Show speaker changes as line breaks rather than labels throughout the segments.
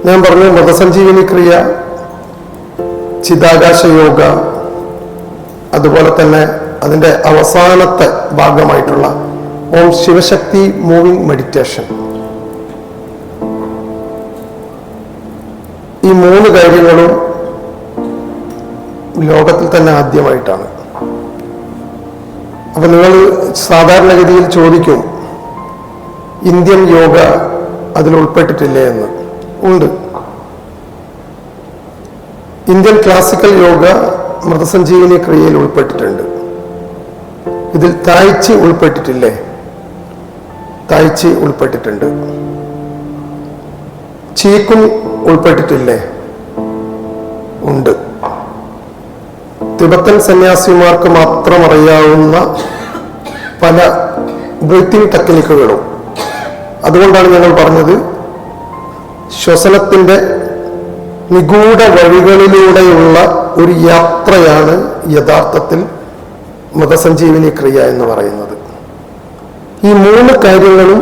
ഞാൻ പറഞ്ഞു മൃതസഞ്ജീവനി ക്രിയ, ചിതാകാശ യോഗ, അതുപോലെ തന്നെ അതിൻ്റെ അവസാനത്തെ ഭാഗമായിട്ടുള്ള ഓം ശിവശക്തി മൂവിങ് മെഡിറ്റേഷൻ. ഈ 3 കാര്യങ്ങളും ലോകത്തിൽ തന്നെ ആദ്യമായിട്ടാണ്. അപ്പൊ നിങ്ങൾ സാധാരണഗതിയിൽ ചോദിക്കും, ഇന്ത്യൻ യോഗ അതിൽ ഉൾപ്പെട്ടിട്ടില്ലേ എന്ന്. ഉണ്ട്. ഇന്ത്യൻ ക്ലാസിക്കൽ യോഗ മൃതസഞ്ജീവനി ക്രിയയിൽ ഉൾപ്പെട്ടിട്ടുണ്ട്. ഇതിൽ തായ്ച്ചി ഉൾപ്പെട്ടിട്ടില്ലേ? തായ്ച്ചി ഉൾപ്പെട്ടിട്ടുണ്ട്. ചീക്കും ഉൾപ്പെട്ടിട്ടില്ലേ? ഉണ്ട്. തിബത്തൻ സന്യാസിമാർക്ക് മാത്രം അറിയാവുന്ന പല ബ്രീത്തിങ് ടെക്നിക്കുകളും. അതുകൊണ്ടാണ് ഞങ്ങൾ പറഞ്ഞത്, ശ്വസനത്തിൻ്റെ നിഗൂഢ വഴികളിലൂടെയുള്ള ഒരു യാത്രയാണ് യഥാർത്ഥത്തിൽ മൃതസഞ്ജീവനി ക്രിയ എന്ന് പറയുന്നത്. ഈ 3 കാര്യങ്ങളും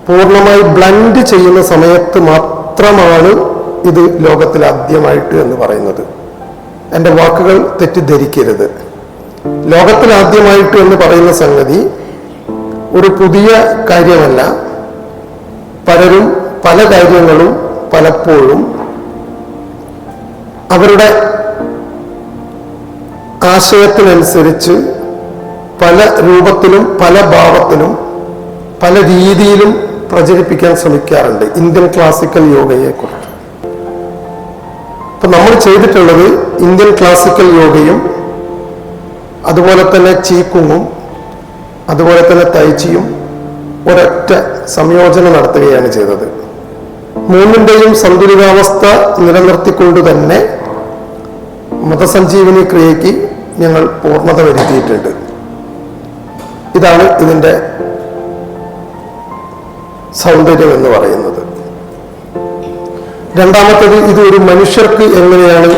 പൂർണ്ണമായി ബ്ലൻഡ് ചെയ്യുന്ന സമയത്ത് മാത്രമാണ് ഇത് ലോകത്തിൽ ആദ്യമായിട്ട് എന്ന് പറയുന്നത്. എൻ്റെ വാക്കുകൾ തെറ്റിദ്ധരിക്കരുത്. ലോകത്തിൽ ആദ്യമായിട്ട് എന്ന് പറയുന്ന സംഗതി ഒരു പുതിയ കാര്യമല്ല. പലരും പല കാര്യങ്ങളും പലപ്പോഴും അവരുടെ ആശയത്തിനനുസരിച്ച് പല രൂപത്തിലും പല ഭാവത്തിലും പല രീതിയിലും പ്രചരിപ്പിക്കാൻ ശ്രമിക്കാറുണ്ട് ഇന്ത്യൻ ക്ലാസിക്കൽ യോഗയെ കുറിച്ച്. അപ്പൊ നമ്മൾ ചെയ്തിട്ടുള്ളത് ഇന്ത്യൻ ക്ലാസിക്കൽ യോഗയും അതുപോലെ തന്നെ ചീക്കുങ്ങും അതുപോലെ തന്നെ തൈച്ചിയും ഒരൊറ്റ സംയോജനം നടത്തുകയാണ് ചെയ്തത്. 3ന്റെയും സന്തുലിതാവസ്ഥ നിലനിർത്തിക്കൊണ്ട് തന്നെ മൃതസഞ്ജീവനി ക്രിയയ്ക്ക് ഞങ്ങൾ പൂർണ്ണത വരുത്തിയിട്ടുണ്ട്. ഇതാണ് ഇതിൻ്റെ സൗന്ദര്യം എന്ന് പറയുന്നത്. രണ്ടാമത്തേത്, ഇത് ഒരു മനുഷ്യർക്ക് എങ്ങനെയാണ്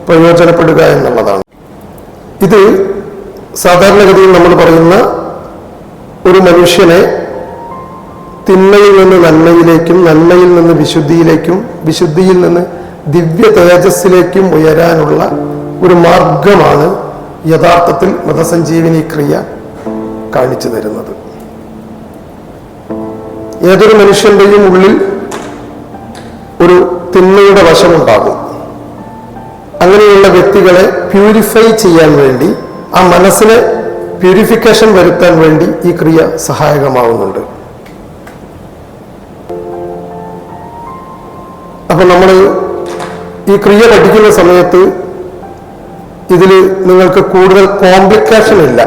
പ്രയോജനപ്പെടുക എന്നുള്ളതാണ്. ഇത് സാധാരണഗതിയിൽ നമ്മൾ പറയുന്ന ഒരു മനുഷ്യനെ തിന്മയിൽ നിന്ന് നന്മയിലേക്കും നന്മയിൽ നിന്ന് വിശുദ്ധിയിലേക്കും വിശുദ്ധിയിൽ നിന്ന് ദിവ്യ തേജസ്സിലേക്കും ഉയരാനുള്ള ഒരു മാർഗമാണ് യഥാർത്ഥത്തിൽ മൃതസഞ്ജീവനി ക്രിയ കാണിച്ചു തരുന്നത്. ഏതൊരു മനുഷ്യന്റെയും ഉള്ളിൽ ഒരു തിന്മയുടെ വശമുണ്ടാകും. അങ്ങനെയുള്ള വ്യക്തികളെ പ്യൂരിഫൈ ചെയ്യാൻ വേണ്ടി, ആ മനസ്സിനെ പ്യൂരിഫിക്കേഷൻ വരുത്താൻ വേണ്ടി ഈ ക്രിയ സഹായകമാവുന്നുണ്ട്. അപ്പൊ നമ്മൾ ഈ ക്രിയ പഠിക്കുന്ന സമയത്ത് ഇതിൽ നിങ്ങൾക്ക് കൂടുതൽ കോംപ്ലിക്കേഷൻ ഇല്ല.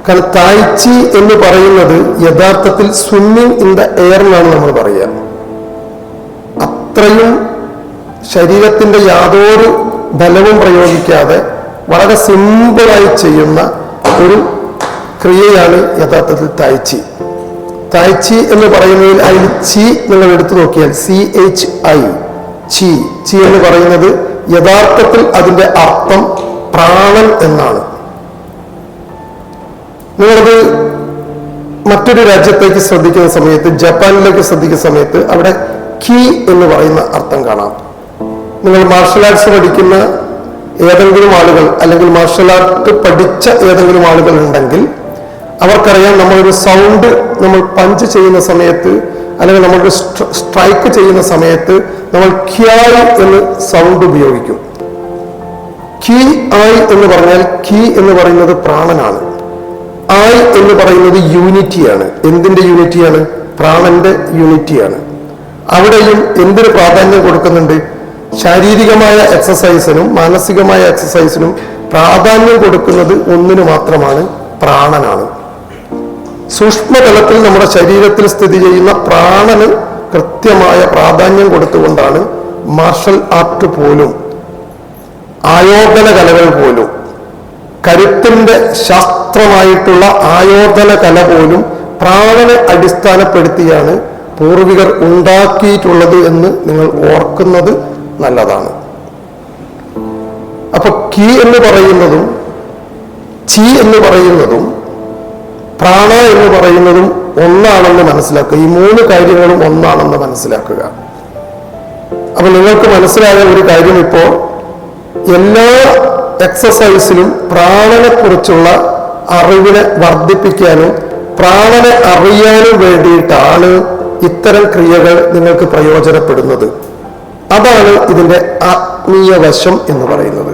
കാരണം തായ്ച്ചി എന്ന് പറയുന്നത് യഥാർത്ഥത്തിൽ സ്വിമ്മിങ് ഇൻ ദ എയർ എന്നാണ് നമ്മൾ പറയുക. അത്രയും ശരീരത്തിന്റെ യാതൊരു ബലവും പ്രയോഗിക്കാതെ വളരെ സിമ്പിളായി ചെയ്യുന്ന ഒരു ക്രിയയാണ് യഥാർത്ഥത്തിൽ തായ്ച്ചി. തായ്ച്ചി എന്ന് പറയുന്നതിൽ അതിൽ ചി നിങ്ങൾ എടുത്തു നോക്കിയാൽ CHI, ചി ചി എന്ന് പറയുന്നത് യഥാർത്ഥത്തിൽ അതിൻ്റെ അർത്ഥം പ്രാണൻ എന്നാണ്. നിങ്ങളത് മറ്റൊരു രാജ്യത്തേക്ക് ശ്രദ്ധിക്കുന്ന സമയത്ത്, ജപ്പാനിലേക്ക് ശ്രദ്ധിക്കുന്ന സമയത്ത് അവിടെ കി എന്ന് പറയുന്ന അർത്ഥം കാണാം. നിങ്ങൾ മാർഷൽ ആർട്സ് പഠിക്കുന്ന ഏതെങ്കിലും ആളുകൾ അല്ലെങ്കിൽ മാർഷൽ ആർട്ട് പഠിച്ച ഏതെങ്കിലും ആളുകൾ ഉണ്ടെങ്കിൽ അവർക്കറിയാം, നമ്മളൊരു സൗണ്ട് നമ്മൾ പഞ്ച് ചെയ്യുന്ന സമയത്ത് അല്ലെങ്കിൽ നമ്മളൊരു സ്ട്രൈക്ക് ചെയ്യുന്ന സമയത്ത് നമ്മൾ ക്യായ് എന്ന് സൗണ്ട് ഉപയോഗിക്കും. കി ആയ് എന്ന് പറഞ്ഞാൽ കി എന്ന് പറയുന്നത് പ്രാണനാണ്. ആയ് എന്ന് പറയുന്നത് യൂണിറ്റിയാണ്. എന്തിന്റെ യൂണിറ്റിയാണ്? പ്രാണന്റെ യൂണിറ്റിയാണ്. അവിടെയും എന്തിന് പ്രാധാന്യം കൊടുക്കുന്നുണ്ട്? ശാരീരികമായ എക്സസൈസിനും മാനസികമായ എക്സസൈസിനും പ്രാധാന്യം കൊടുക്കുന്നത് ഒന്നിനു മാത്രമാണ്, പ്രാണനാണ്. സൂക്ഷ്മതലത്തിൽ നമ്മുടെ ശരീരത്തിൽ സ്ഥിതി ചെയ്യുന്ന പ്രാണന് കൃത്യമായ പ്രാധാന്യം കൊടുത്തുകൊണ്ടാണ് മാർഷൽ ആർട്ട് പോലും, ആയോധന കലകൾ പോലും, കരുത്തിന്റെ ശാസ്ത്രമായിട്ടുള്ള ആയോധന കല പോലും പ്രാണനെ അടിസ്ഥാനപ്പെടുത്തിയാണ് പൂർവികർ ഉണ്ടാക്കിയിട്ടുള്ളത് എന്ന് നിങ്ങൾ ഓർക്കുന്നത് നല്ലതാണ്. അപ്പൊ കി എന്ന് പറയുന്നതും ചി എന്ന് പറയുന്നതും പ്രാണ എന്ന് പറയുന്നതും ഒന്നാണെന്ന് മനസ്സിലാക്കുക. ഈ 3 കാര്യങ്ങളും ഒന്നാണെന്ന് മനസ്സിലാക്കുക. അപ്പൊ നിങ്ങൾക്ക് മനസ്സിലായ ഒരു കാര്യം, ഇപ്പോൾ എല്ലാ എക്സസൈസിലും പ്രാണനെ കുറിച്ചുള്ള അറിവിനെ വർദ്ധിപ്പിക്കാനും പ്രാണനെ അറിയാനും വേണ്ടിയിട്ടാണ് ഇത്തരം ക്രിയകൾ നിങ്ങൾക്ക് പ്രയോജനപ്പെടുന്നത്. അതാണ് ഇതിന്റെ ആത്മീയ വശം എന്ന് പറയുന്നത്.